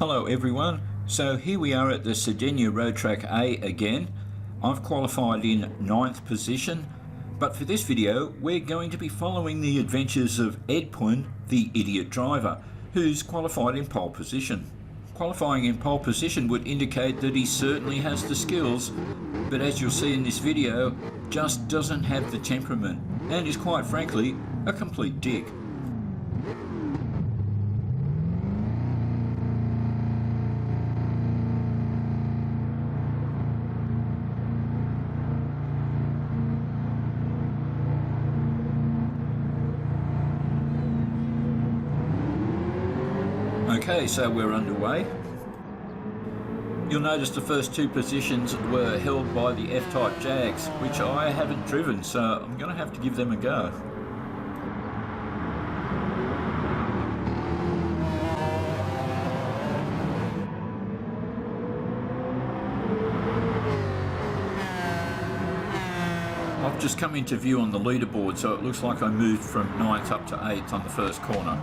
Hello everyone, so here we are at the Sardinia Road Track A again. I've qualified in 9th position, but for this video we're going to be following the adventures of Edpwin, the idiot driver, who's qualified in pole position. Qualifying in pole position would indicate that he certainly has the skills, but as you'll see in this video, just doesn't have the temperament and is quite frankly a complete dick. Okay, so we're underway. You'll notice the first two positions were held by the F-Type Jags, which I haven't driven, so I'm going to have to give them a go. I've just come into view on the leaderboard, so it looks like I moved from 9th up to 8th on the first corner.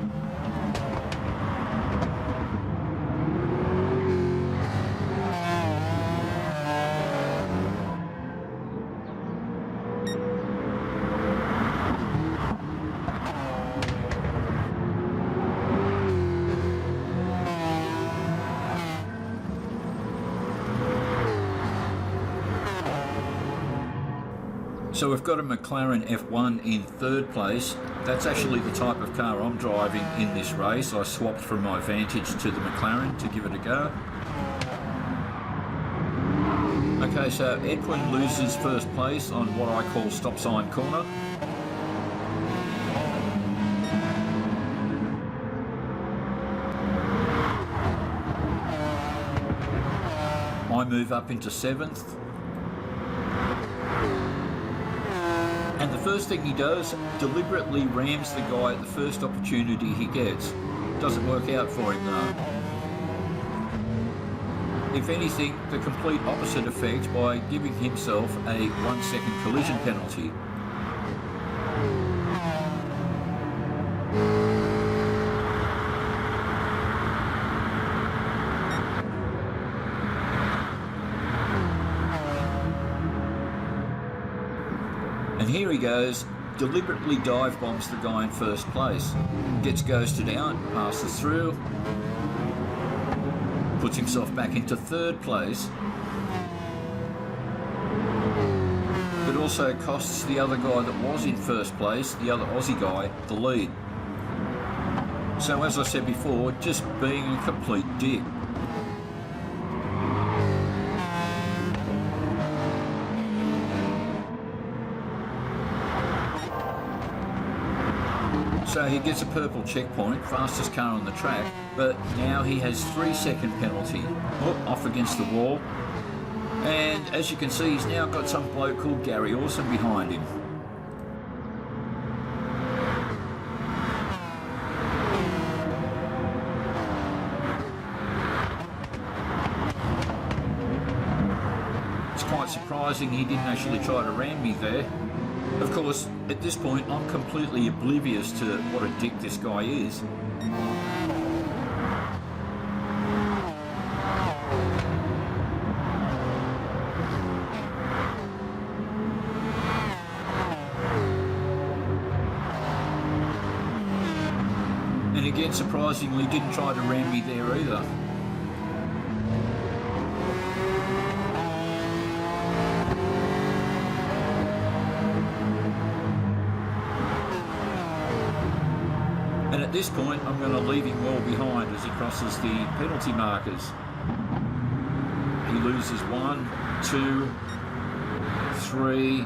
So we've got a McLaren F1 in 3rd place. That's actually the type of car I'm driving in this race. I swapped from my Vantage to the McLaren to give it a go. Okay, so Edpwin loses 1st place on what I call stop sign corner. I move up into 7th. And the first thing he does, deliberately rams the guy at the first opportunity he gets. Doesn't work out for him though. If anything, the complete opposite effect by giving himself a 1-second collision penalty. And here he goes, deliberately dive bombs the guy in 1st place. Gets ghosted out, passes through, puts himself back into 3rd place, but also costs the other guy that was in 1st place, the other Aussie guy, the lead. So as I said before, just being a complete dick. So he gets a purple checkpoint, fastest car on the track, but now he has 3-second penalty. Oh, off against the wall. And as you can see, he's now got some bloke called Gary Orsum behind him. It's quite surprising he didn't actually try to ram me there. Of course, at this point, I'm completely oblivious to what a dick this guy is. And again, surprisingly, didn't try to ram me there either. And at this point, I'm going to leave him well behind as he crosses the penalty markers. He loses 1, 2, 3,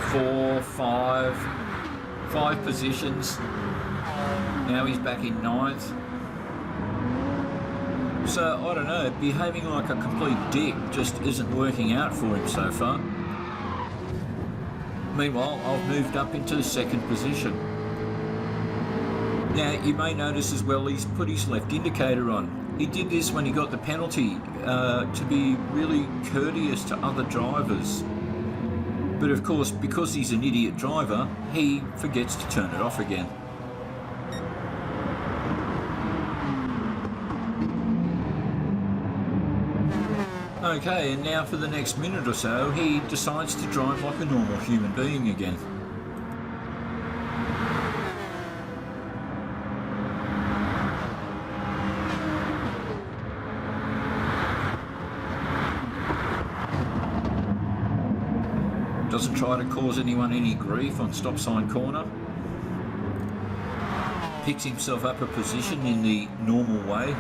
4, 5 positions. Now he's back in 9th. So, I don't know, behaving like a complete dick just isn't working out for him so far. Meanwhile, I've moved up into 2nd position. Now, you may notice as well he's put his left indicator on. He did this when he got the penalty to be really courteous to other drivers. But of course, because he's an idiot driver, he forgets to turn it off again. Okay, and now for the next minute or so, he decides to drive like a normal human being again. Doesn't try to cause anyone any grief on stop sign corner. Picks himself up a position in the normal way.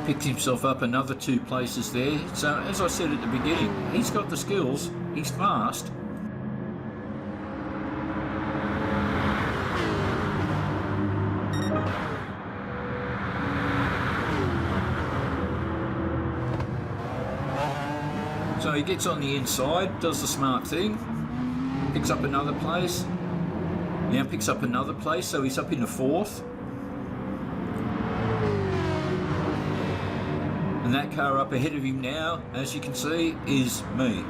Picked himself up another 2 places there. So as I said at the beginning, he's got the skills, he's fast. So he gets on the inside, does the smart thing, picks up another place, now picks up another place, so he's up in the 4th. And that car up ahead of him now, as you can see, is me.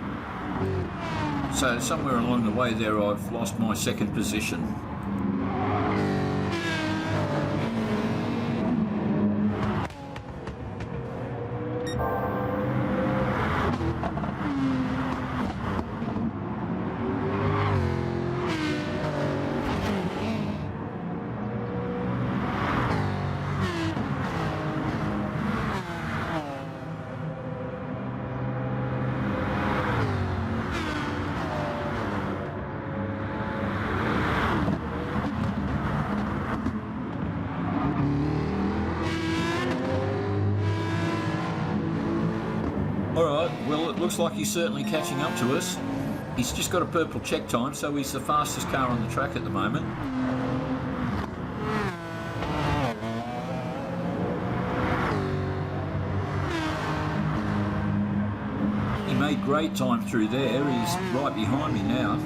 So somewhere along the way there I've lost my 2nd position. Alright, well it looks like he's certainly catching up to us. He's just got a purple check time, so he's the fastest car on the track at the moment. He made great time through there, he's right behind me now.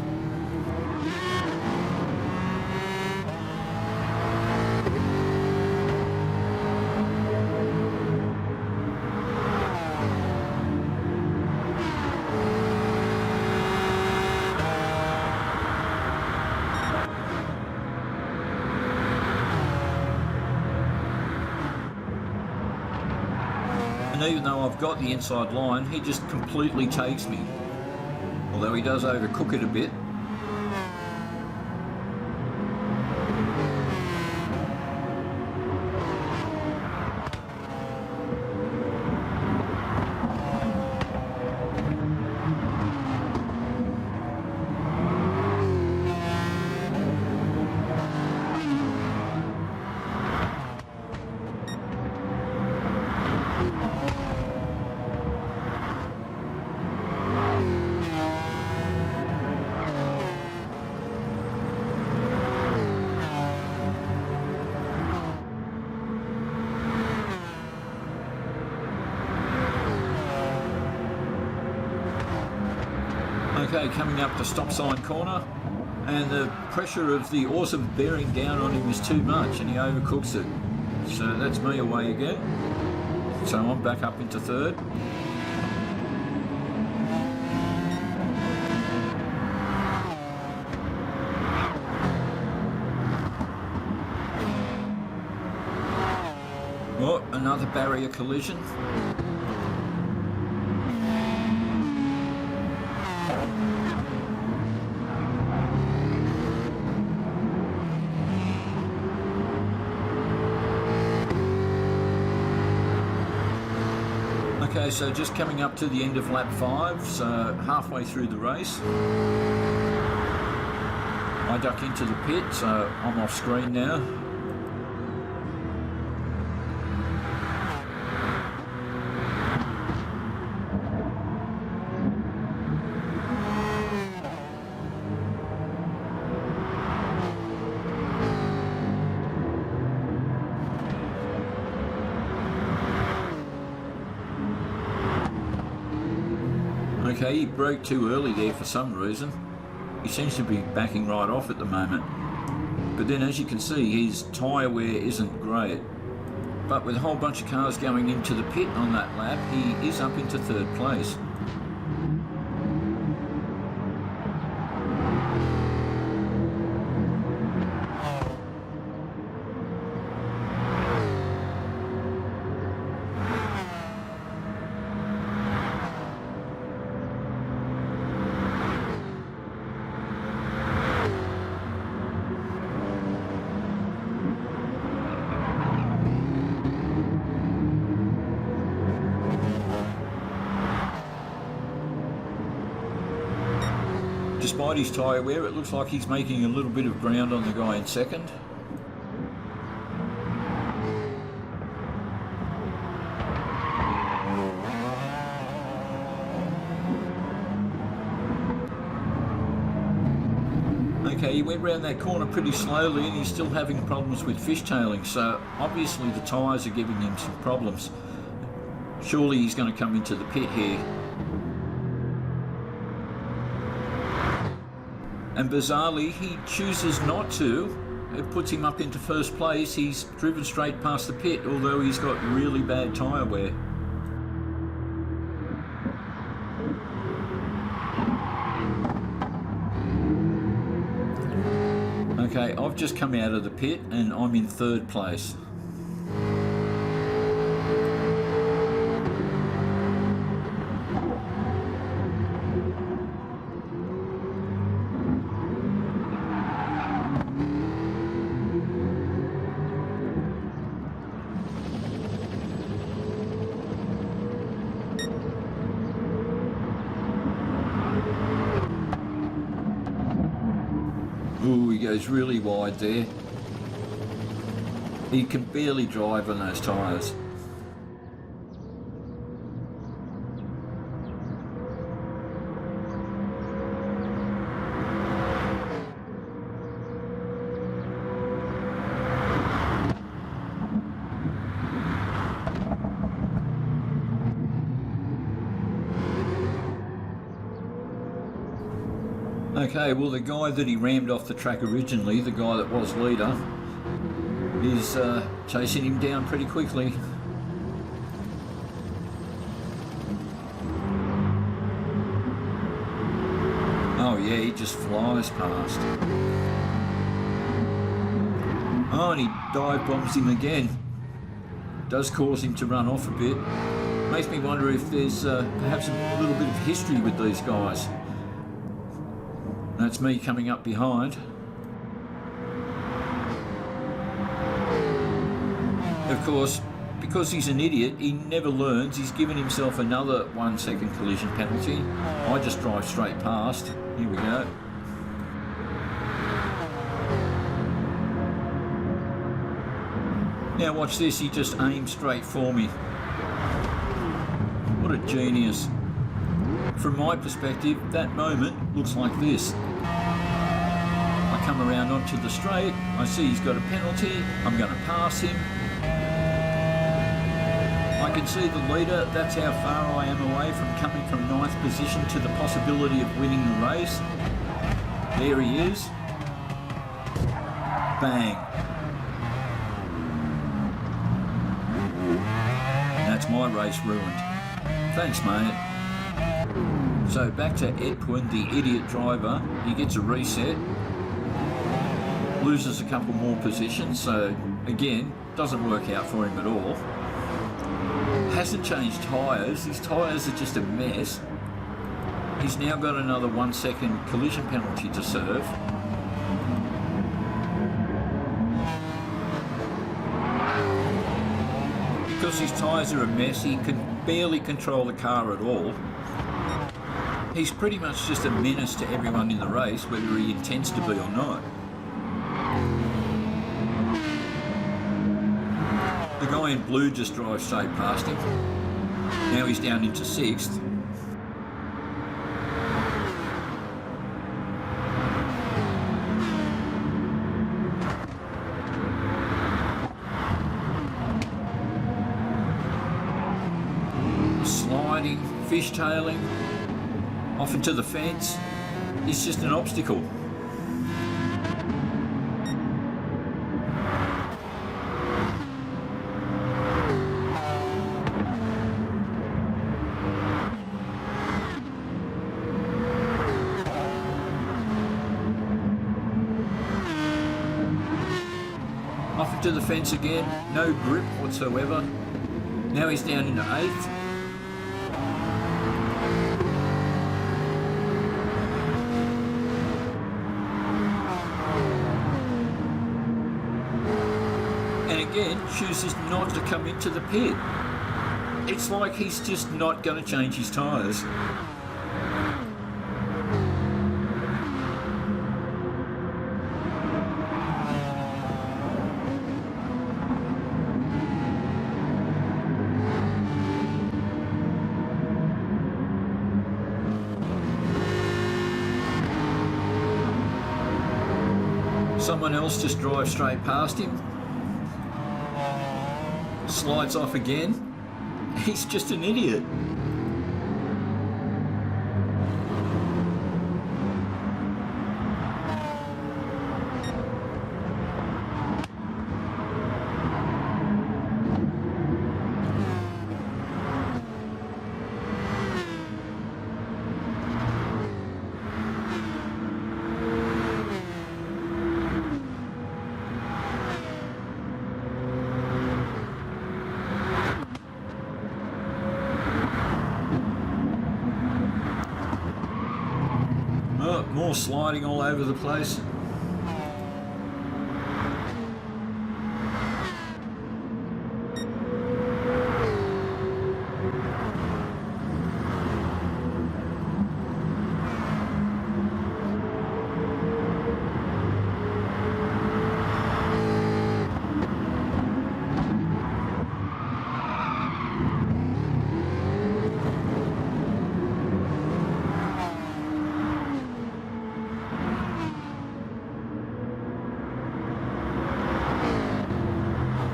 And even though I've got the inside line, he just completely takes me. Although he does overcook it a bit. Okay, coming up to stop sign corner, and the pressure of the Orsum bearing down on him is too much and he overcooks it. So that's me away again. So I'm back up into 3rd. Oh, another barrier collision. Okay, so just coming up to the end of lap 5, so halfway through the race. I duck into the pit, so I'm off screen now. Okay, he broke too early there for some reason. He seems to be backing right off at the moment. But then, as you can see, his tyre wear isn't great. But with a whole bunch of cars going into the pit on that lap, he is up into third place. Despite his tyre wear, it looks like he's making a little bit of ground on the guy in second. Okay, he went round that corner pretty slowly and he's still having problems with fishtailing, so obviously the tyres are giving him some problems. Surely he's going to come into the pit here. And bizarrely, he chooses not to. It puts him up into first place. He's driven straight past the pit, although he's got really bad tyre wear. Okay, I've just come out of the pit and I'm in third place. Ooh, he goes really wide there. He can barely drive on those tyres. Okay, well the guy that he rammed off the track originally, the guy that was leader, is chasing him down pretty quickly. Oh yeah, he just flies past. Oh, and he dive bombs him again. Does cause him to run off a bit. Makes me wonder if there's perhaps a little bit of history with these guys. That's me coming up behind. Of course, because he's an idiot, he never learns. He's given himself another 1 second collision penalty. I just drive straight past. Here we go. Now watch this, he just aimed straight for me. What a genius. From my perspective, that moment looks like this. I come around onto the straight, I see he's got a penalty, I'm going to pass him. I can see the leader, that's how far I am away from coming from 9th position to the possibility of winning the race. There he is. Bang. And that's my race ruined. Thanks, mate. So back to Edpwin, the idiot driver. He gets a reset, loses a couple more positions, so again, doesn't work out for him at all. Hasn't changed tyres, his tyres are just a mess. He's now got another 1 second collision penalty to serve. Because his tyres are a mess, he can barely control the car at all. He's pretty much just a menace to everyone in the race, whether he intends to be or not. The guy in blue just drives straight past him. Now he's down into 6th. Sliding, fishtailing, off into the fence. It's just an obstacle. to the fence again, no grip whatsoever. Now he's down into 8th. And again, chooses not to come into the pit. It's like he's just not going to change his tyres. Someone else just drives straight past him. Slides off again. He's just an idiot. More sliding all over the place.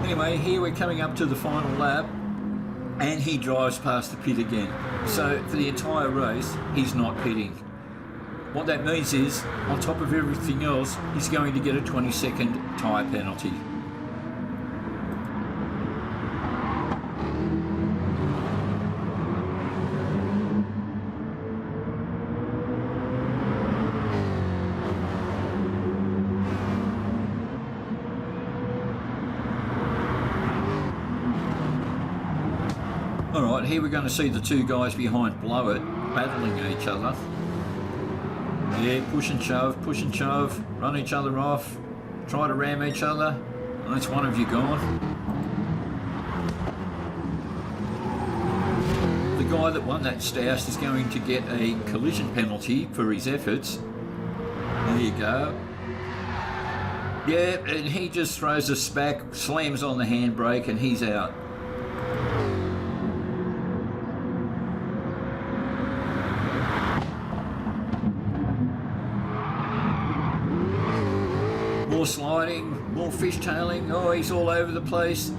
Anyway, here we're coming up to the final lap, and he drives past the pit again. So for the entire race, he's not pitting. What that means is, on top of everything else, he's going to get a 20-second tyre penalty. Alright, here we're going to see the two guys behind Blow It battling each other. Yeah, push and shove, run each other off, try to ram each other. That's one of you gone. The guy that won that stoust is going to get a collision penalty for his efforts. There you go. Yeah, and he just throws a spack, slams on the handbrake, and he's out. More sliding, more fishtailing. Oh, he's all over the place.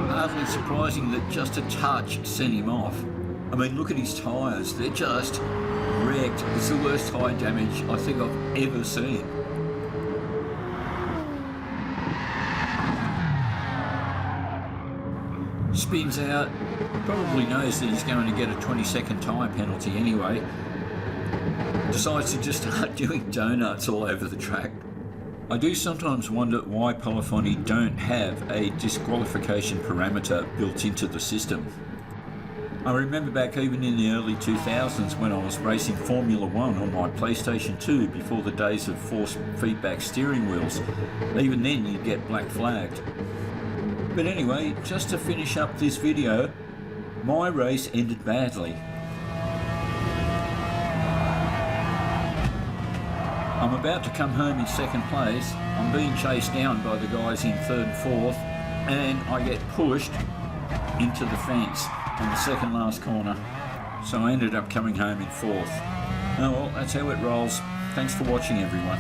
Hardly surprising that just a touch sent him off. I mean, look at his tyres, they're just wrecked. It's the worst tyre damage I think I've ever seen. Spins out, probably knows that he's going to get a 20-second tyre penalty anyway. Decides to just start doing donuts all over the track. I do sometimes wonder why Polyphony don't have a disqualification parameter built into the system. I remember back even in the early 2000s when I was racing Formula 1 on my PlayStation 2 before the days of force feedback steering wheels. Even then you'd get black flagged. But anyway, just to finish up this video, my race ended badly. I'm about to come home in second place. I'm being chased down by the guys in third and fourth, and I get pushed into the fence on the second last corner, so I ended up coming home in fourth. Oh well, that's how it rolls. Thanks for watching, everyone.